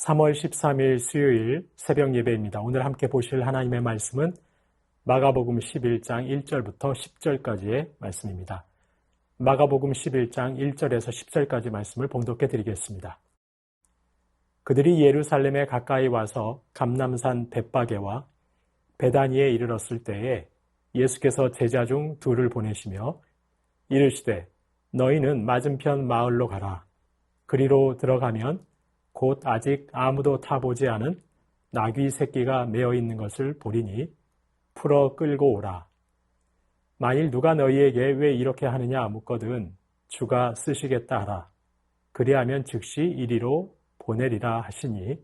3월 13일 수요일 새벽 예배입니다. 오늘 함께 보실 하나님의 말씀은 마가복음 11장 1절부터 10절까지의 말씀입니다. 마가복음 11장 1절에서 10절까지 말씀을 봉독해 드리겠습니다. 그들이 예루살렘에 가까이 와서 감람산 벳바게와 베다니에 이르렀을 때에 예수께서 제자 중 둘을 보내시며 이르시되 너희는 맞은편 마을로 가라. 그리로 들어가면 곧 아직 아무도 타보지 않은 나귀 새끼가 매어 있는 것을 보리니 풀어 끌고 오라. 만일 누가 너희에게 왜 이렇게 하느냐 묻거든 주가 쓰시겠다 하라. 그리하면 즉시 이리로 보내리라 하시니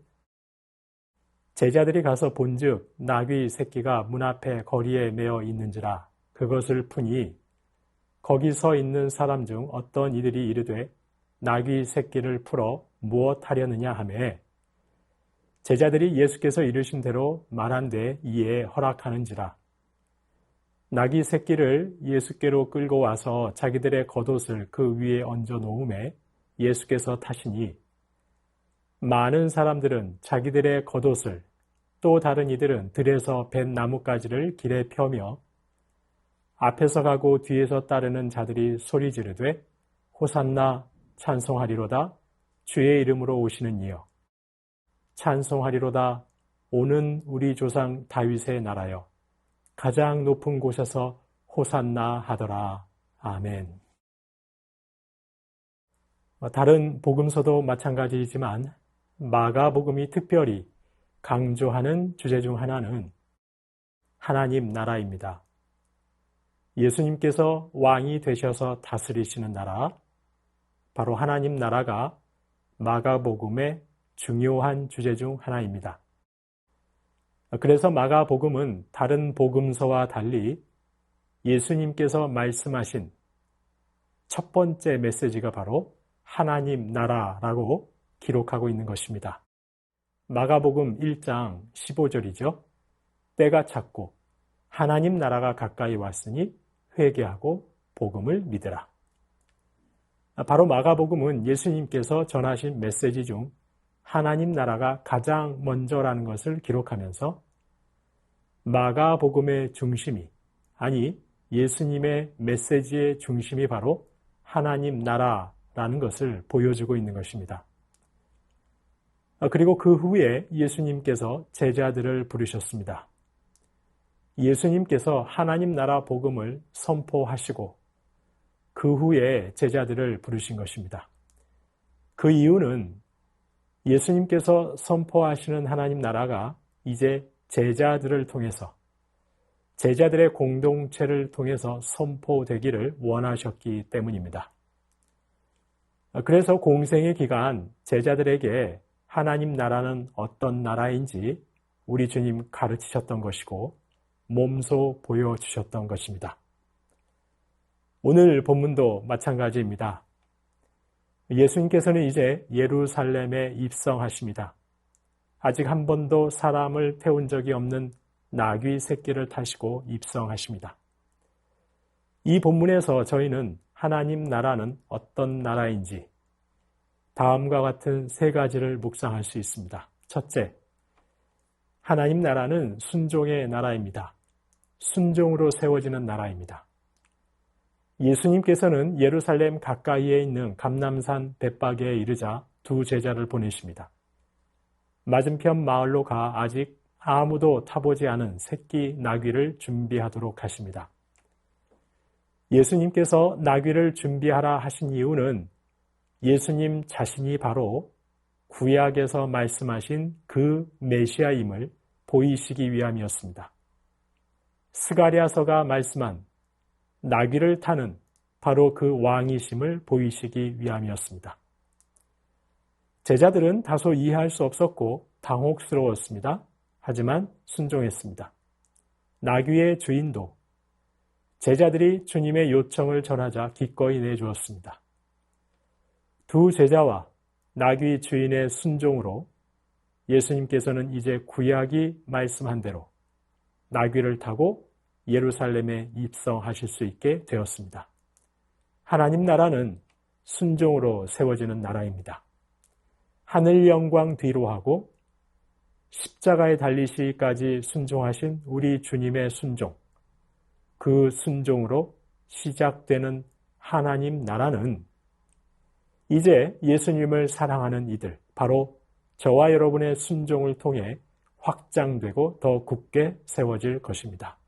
제자들이 가서 본즉 나귀 새끼가 문 앞에 거리에 매어 있는지라 그것을 푸니 거기 서 있는 사람 중 어떤 이들이 이르되 나귀 새끼를 풀어 무엇 하려느냐 하매 제자들이 예수께서 이르신 대로 말한데 이에 허락하는지라. 나귀 새끼를 예수께로 끌고 와서 자기들의 겉옷을 그 위에 얹어 놓음에 예수께서 타시니 많은 사람들은 자기들의 겉옷을 또 다른 이들은 들에서 벤 나뭇가지를 길에 펴며 앞에서 가고 뒤에서 따르는 자들이 소리 지르되 호산나 찬송하리로다 주의 이름으로 오시는 이여 찬송하리로다 오는 우리 조상 다윗의 나라여 가장 높은 곳에서 호산나 하더라. 아멘. 다른 복음서도 마찬가지이지만 마가복음이 특별히 강조하는 주제 중 하나는 하나님 나라입니다. 예수님께서 왕이 되셔서 다스리시는 나라, 바로 하나님 나라가 마가복음의 중요한 주제 중 하나입니다. 그래서 마가복음은 다른 복음서와 달리 예수님께서 말씀하신 첫 번째 메시지가 바로 하나님 나라라고 기록하고 있는 것입니다. 마가복음 1장 15절이죠. 때가 찼고 하나님 나라가 가까이 왔으니 회개하고 복음을 믿으라. 바로 마가복음은 예수님께서 전하신 메시지 중 하나님 나라가 가장 먼저라는 것을 기록하면서 마가복음의 중심이, 아니 예수님의 메시지의 중심이 바로 하나님 나라라는 것을 보여주고 있는 것입니다. 그리고 그 후에 예수님께서 제자들을 부르셨습니다. 예수님께서 하나님 나라 복음을 선포하시고 그 후에 제자들을 부르신 것입니다. 그 이유는 예수님께서 선포하시는 하나님 나라가 이제 제자들을 통해서 제자들의 공동체를 통해서 선포되기를 원하셨기 때문입니다. 그래서 공생의 기간 제자들에게 하나님 나라는 어떤 나라인지 우리 주님 가르치셨던 것이고 몸소 보여주셨던 것입니다. 오늘 본문도 마찬가지입니다. 예수님께서는 이제 예루살렘에 입성하십니다. 아직 한 번도 사람을 태운 적이 없는 나귀 새끼를 타시고 입성하십니다. 이 본문에서 저희는 하나님 나라는 어떤 나라인지 다음과 같은 세 가지를 묵상할 수 있습니다. 첫째, 하나님 나라는 순종의 나라입니다. 순종으로 세워지는 나라입니다. 예수님께서는 예루살렘 가까이에 있는 감람산 벳바게에 이르자 두 제자를 보내십니다. 맞은편 마을로 가 아직 아무도 타보지 않은 새끼 나귀를 준비하도록 하십니다. 예수님께서 나귀를 준비하라 하신 이유는 예수님 자신이 바로 구약에서 말씀하신 그 메시아임을 보이시기 위함이었습니다. 스가랴서가 말씀한 나귀를 타는 바로 그 왕이심을 보이시기 위함이었습니다. 제자들은 다소 이해할 수 없었고 당혹스러웠습니다. 하지만 순종했습니다. 나귀의 주인도 제자들이 주님의 요청을 전하자 기꺼이 내주었습니다. 두 제자와 나귀 주인의 순종으로 예수님께서는 이제 구약이 말씀한 대로 나귀를 타고 예루살렘에 입성하실 수 있게 되었습니다. 하나님 나라는 순종으로 세워지는 나라입니다. 하늘 영광 뒤로 하고 십자가에 달리시기까지 순종하신 우리 주님의 순종, 그 순종으로 시작되는 하나님 나라는 이제 예수님을 사랑하는 이들, 바로 저와 여러분의 순종을 통해 확장되고 더 굳게 세워질 것입니다.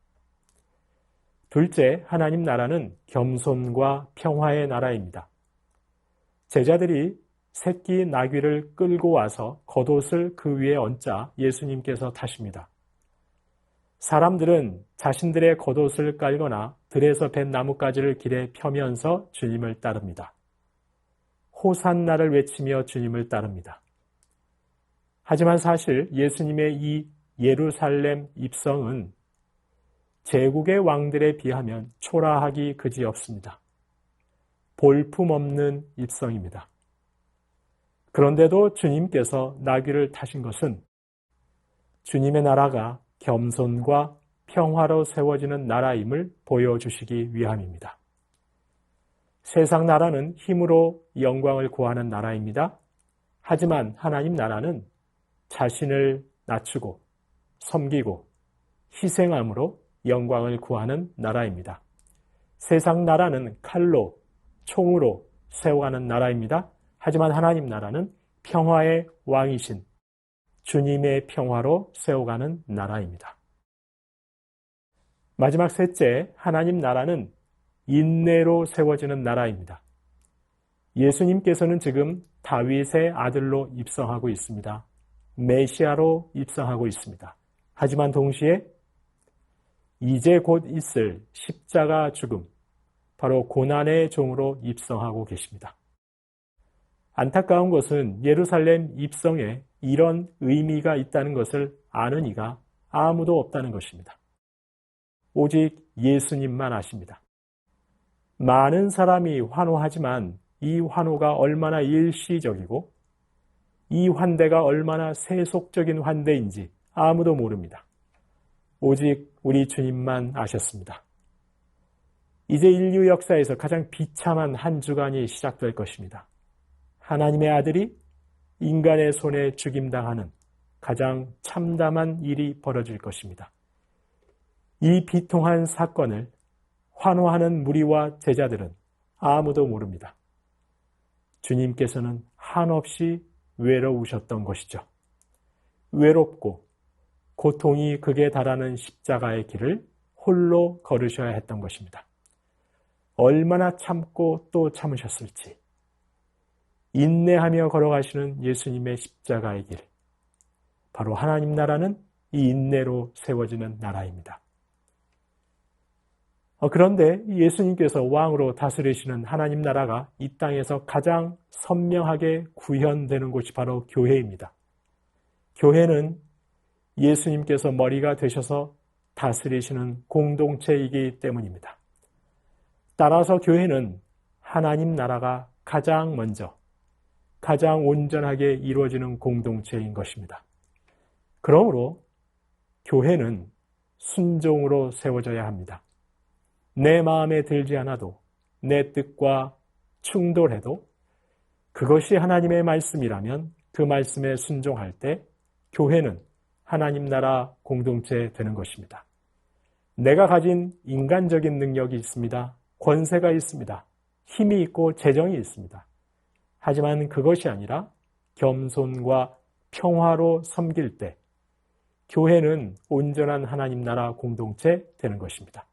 둘째, 하나님 나라는 겸손과 평화의 나라입니다. 제자들이 새끼 나귀를 끌고 와서 겉옷을 그 위에 얹자 예수님께서 타십니다. 사람들은 자신들의 겉옷을 깔거나 들에서 벤 나뭇가지를 길에 펴면서 주님을 따릅니다. 호산나를 외치며 주님을 따릅니다. 하지만 사실 예수님의 이 예루살렘 입성은 제국의 왕들에 비하면 초라하기 그지없습니다. 볼품없는 입성입니다. 그런데도 주님께서 나귀를 타신 것은 주님의 나라가 겸손과 평화로 세워지는 나라임을 보여주시기 위함입니다. 세상 나라는 힘으로 영광을 구하는 나라입니다. 하지만 하나님 나라는 자신을 낮추고 섬기고 희생함으로 영광을 구하는 나라입니다. 세상 나라는 칼로, 총으로 세워가는 나라입니다. 하지만 하나님 나라는 평화의 왕이신 주님의 평화로 세워가는 나라입니다. 마지막 셋째, 하나님 나라는 인내로 세워지는 나라입니다. 예수님께서는 지금 다윗의 아들로 입성하고 있습니다. 메시아로 입성하고 있습니다. 하지만 동시에 이제 곧 있을 십자가 죽음, 바로 고난의 종으로 입성하고 계십니다. 안타까운 것은 예루살렘 입성에 이런 의미가 있다는 것을 아는 이가 아무도 없다는 것입니다. 오직 예수님만 아십니다. 많은 사람이 환호하지만 이 환호가 얼마나 일시적이고 이 환대가 얼마나 세속적인 환대인지 아무도 모릅니다. 오직 우리 주님만 아셨습니다. 이제 인류 역사에서 가장 비참한 한 주간이 시작될 것입니다. 하나님의 아들이 인간의 손에 죽임당하는 가장 참담한 일이 벌어질 것입니다. 이 비통한 사건을 환호하는 무리와 제자들은 아무도 모릅니다. 주님께서는 한없이 외로우셨던 것이죠. 외롭고 고통이 극에 달하는 십자가의 길을 홀로 걸으셔야 했던 것입니다. 얼마나 참고 또 참으셨을지. 인내하며 걸어가시는 예수님의 십자가의 길. 바로 하나님 나라는 이 인내로 세워지는 나라입니다. 그런데 예수님께서 왕으로 다스리시는 하나님 나라가 이 땅에서 가장 선명하게 구현되는 곳이 바로 교회입니다. 교회는 예수님께서 머리가 되셔서 다스리시는 공동체이기 때문입니다. 따라서 교회는 하나님 나라가 가장 먼저, 가장 온전하게 이루어지는 공동체인 것입니다. 그러므로 교회는 순종으로 세워져야 합니다. 내 마음에 들지 않아도 내 뜻과 충돌해도 그것이 하나님의 말씀이라면 그 말씀에 순종할 때 교회는 하나님 나라 공동체 되는 것입니다. 내가 가진 인간적인 능력이 있습니다. 권세가 있습니다. 힘이 있고 재정이 있습니다. 하지만 그것이 아니라 겸손과 평화로 섬길 때 교회는 온전한 하나님 나라 공동체 되는 것입니다.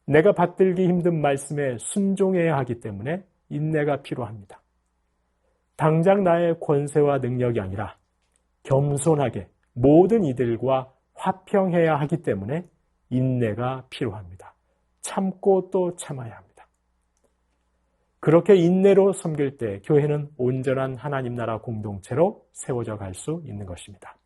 내가 받들기 힘든 말씀에 순종해야 하기 때문에 인내가 필요합니다. 당장 나의 권세와 능력이 아니라 겸손하게 모든 이들과 화평해야 하기 때문에 인내가 필요합니다. 참고 또 참아야 합니다. 그렇게 인내로 섬길 때 교회는 온전한 하나님 나라 공동체로 세워져 갈 수 있는 것입니다.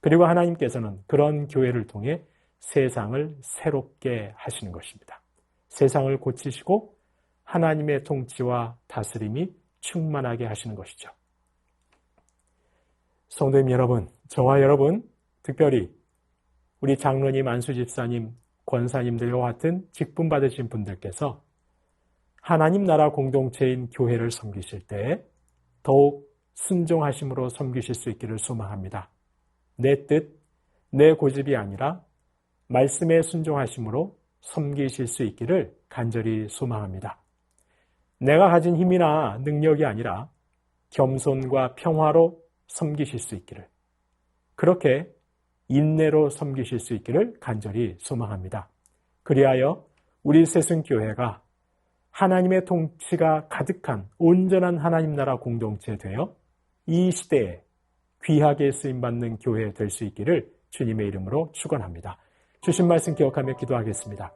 그리고 하나님께서는 그런 교회를 통해 세상을 새롭게 하시는 것입니다. 세상을 고치시고 하나님의 통치와 다스림이 충만하게 하시는 것이죠. 성도님 여러분, 저와 여러분, 특별히 우리 장로님, 안수집사님, 권사님들과 같은 직분 받으신 분들께서 하나님 나라 공동체인 교회를 섬기실 때 더욱 순종하심으로 섬기실 수 있기를 소망합니다. 내 뜻, 내 고집이 아니라 말씀에 순종하심으로 섬기실 수 있기를 간절히 소망합니다. 내가 가진 힘이나 능력이 아니라 겸손과 평화로 섬기실 수 있기를, 그렇게 인내로 섬기실 수 있기를 간절히 소망합니다. 그리하여 우리 새순교회가 하나님의 통치가 가득한 온전한 하나님 나라 공동체 되어 이 시대에 귀하게 쓰임받는 교회 될 수 있기를 주님의 이름으로 축원합니다. 주신 말씀 기억하며 기도하겠습니다.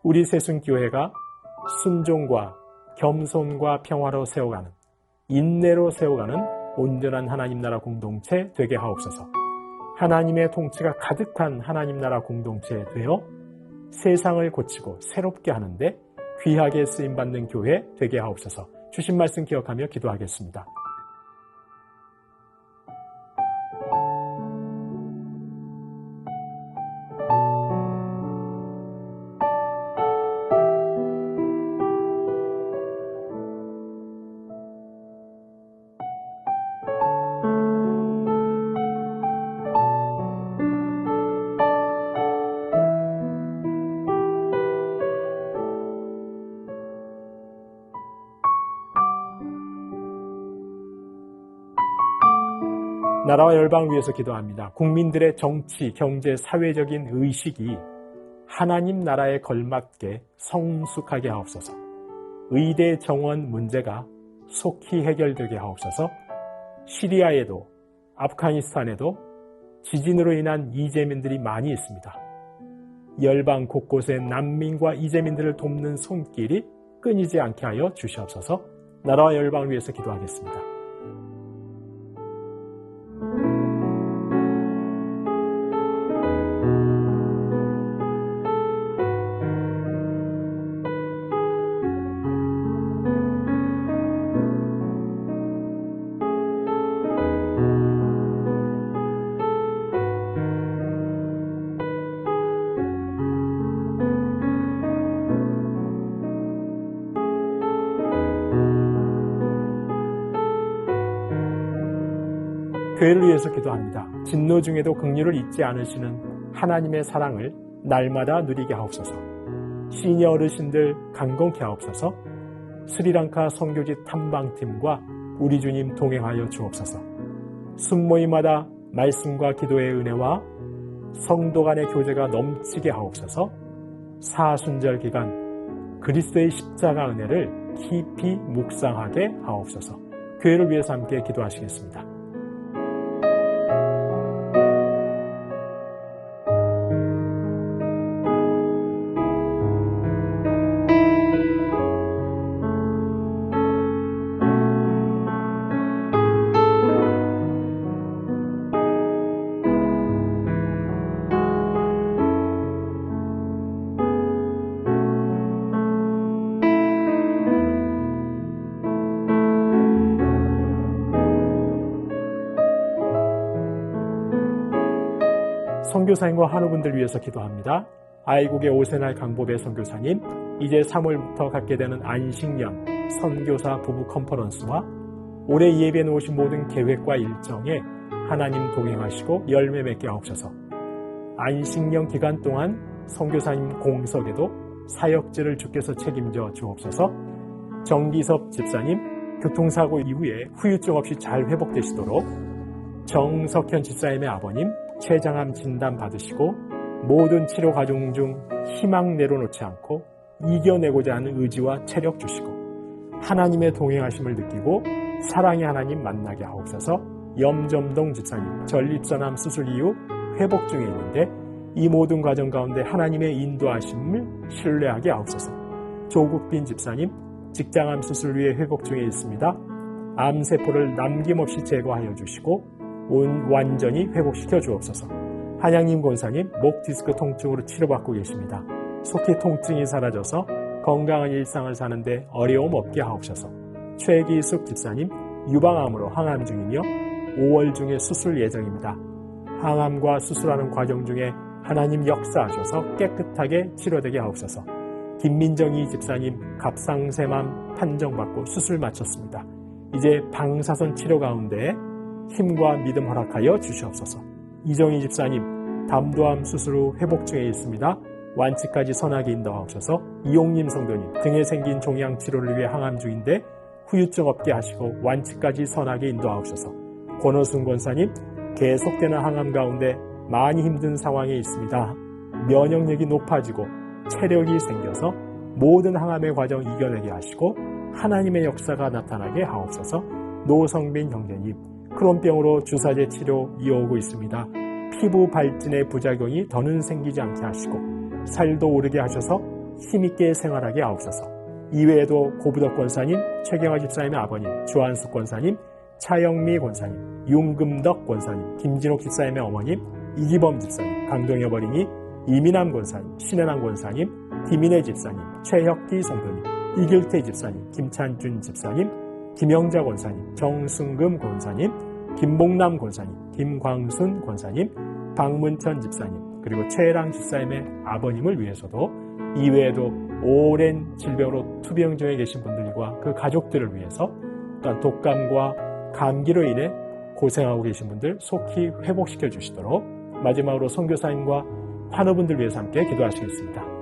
우리 새순교회가 순종과 겸손과 평화로 세워가는, 인내로 세워가는 온전한 하나님 나라 공동체 되게 하옵소서. 하나님의 통치가 가득한 하나님 나라 공동체 되어 세상을 고치고 새롭게 하는데 귀하게 쓰임받는 교회 되게 하옵소서. 주신 말씀 기억하며 기도하겠습니다. 나라와 열방을 위해서 기도합니다. 국민들의 정치, 경제, 사회적인 의식이 하나님 나라에 걸맞게 성숙하게 하옵소서. 의대 정원 문제가 속히 해결되게 하옵소서. 시리아에도 아프가니스탄에도 지진으로 인한 이재민들이 많이 있습니다. 열방 곳곳에 난민과 이재민들을 돕는 손길이 끊이지 않게 하여 주시옵소서. 나라와 열방을 위해서 기도하겠습니다. 교회를 위해서 기도합니다. 진노 중에도 긍휼을 잊지 않으시는 하나님의 사랑을 날마다 누리게 하옵소서. 시니어 어르신들 강건케 하옵소서. 스리랑카 선교지 탐방팀과 우리 주님 동행하여 주옵소서. 순모임마다 말씀과 기도의 은혜와 성도 간의 교제가 넘치게 하옵소서. 사순절 기간 그리스도의 십자가 은혜를 깊이 묵상하게 하옵소서. 교회를 위해서 함께 기도하시겠습니다. 선교사님과 한우분들 위해서 기도합니다. 아이국의 오세날 강보배 선교사님, 이제 3월부터 갖게 되는 안식년 선교사 부부 컨퍼런스와 올해 예배에 놓으신 모든 계획과 일정에 하나님 동행하시고 열매 맺게 하옵소서. 안식년 기간 동안 선교사님 공석에도 사역지를 주께서 책임져 주옵소서. 정기섭 집사님, 교통사고 이후에 후유증 없이 잘 회복되시도록, 정석현 집사님의 아버님 췌장암 진단 받으시고 모든 치료 과정 중 희망 내려놓지 않고 이겨내고자 하는 의지와 체력 주시고 하나님의 동행하심을 느끼고 사랑의 하나님 만나게 하옵소서. 염점동 집사님, 전립선암 수술 이후 회복 중에 있는데 이 모든 과정 가운데 하나님의 인도하심을 신뢰하게 하옵소서. 조국빈 집사님, 직장암 수술 후에 회복 중에 있습니다. 암세포를 남김없이 제거하여 주시고 완전히 회복시켜 주옵소서. 한양님 권사님, 목 디스크 통증으로 치료받고 계십니다. 속히 통증이 사라져서 건강한 일상을 사는데 어려움 없게 하옵소서. 최기숙 집사님, 유방암으로 항암 중이며 5월 중에 수술 예정입니다. 항암과 수술하는 과정 중에 하나님 역사하셔서 깨끗하게 치료되게 하옵소서. 김민정희 집사님, 갑상샘암 판정받고 수술 마쳤습니다. 이제 방사선 치료 가운데 힘과 믿음 허락하여 주시옵소서. 이정희 집사님, 담도암 수술 후 회복 중에 있습니다. 완치까지 선하게 인도하옵소서. 이용림 성도님, 등에 생긴 종양 치료를 위해 항암 중인데 후유증 없게 하시고 완치까지 선하게 인도하옵소서. 권호순 권사님, 계속되는 항암 가운데 많이 힘든 상황에 있습니다. 면역력이 높아지고 체력이 생겨서 모든 항암의 과정 이겨내게 하시고 하나님의 역사가 나타나게 하옵소서. 노성빈 형제님, 크론병으로 주사제 치료 이어오고 있습니다. 피부 발진의 부작용이 더는 생기지 않게 하시고 살도 오르게 하셔서 힘있게 생활하게 하옵소서. 이외에도 고부덕 권사님, 최경화 집사님의 아버님, 주한숙 권사님, 차영미 권사님, 윤금덕 권사님, 김진옥 집사님의 어머님, 이기범 집사님, 강동엽 어린이, 이민남 권사님, 신혜남 권사님, 김인혜 집사님, 최혁기 성도님, 이길태 집사님, 김찬준 집사님, 김영자 권사님, 정승금 권사님, 김봉남 권사님, 김광순 권사님, 박문천 집사님, 그리고 최랑 집사님의 아버님을 위해서도 이외에도 오랜 질병으로 투병 중에 계신 분들과 그 가족들을 위해서 또한 독감과 감기로 인해 고생하고 계신 분들 속히 회복시켜 주시도록 마지막으로 선교사님과 환우분들 위해서 함께 기도하시겠습니다.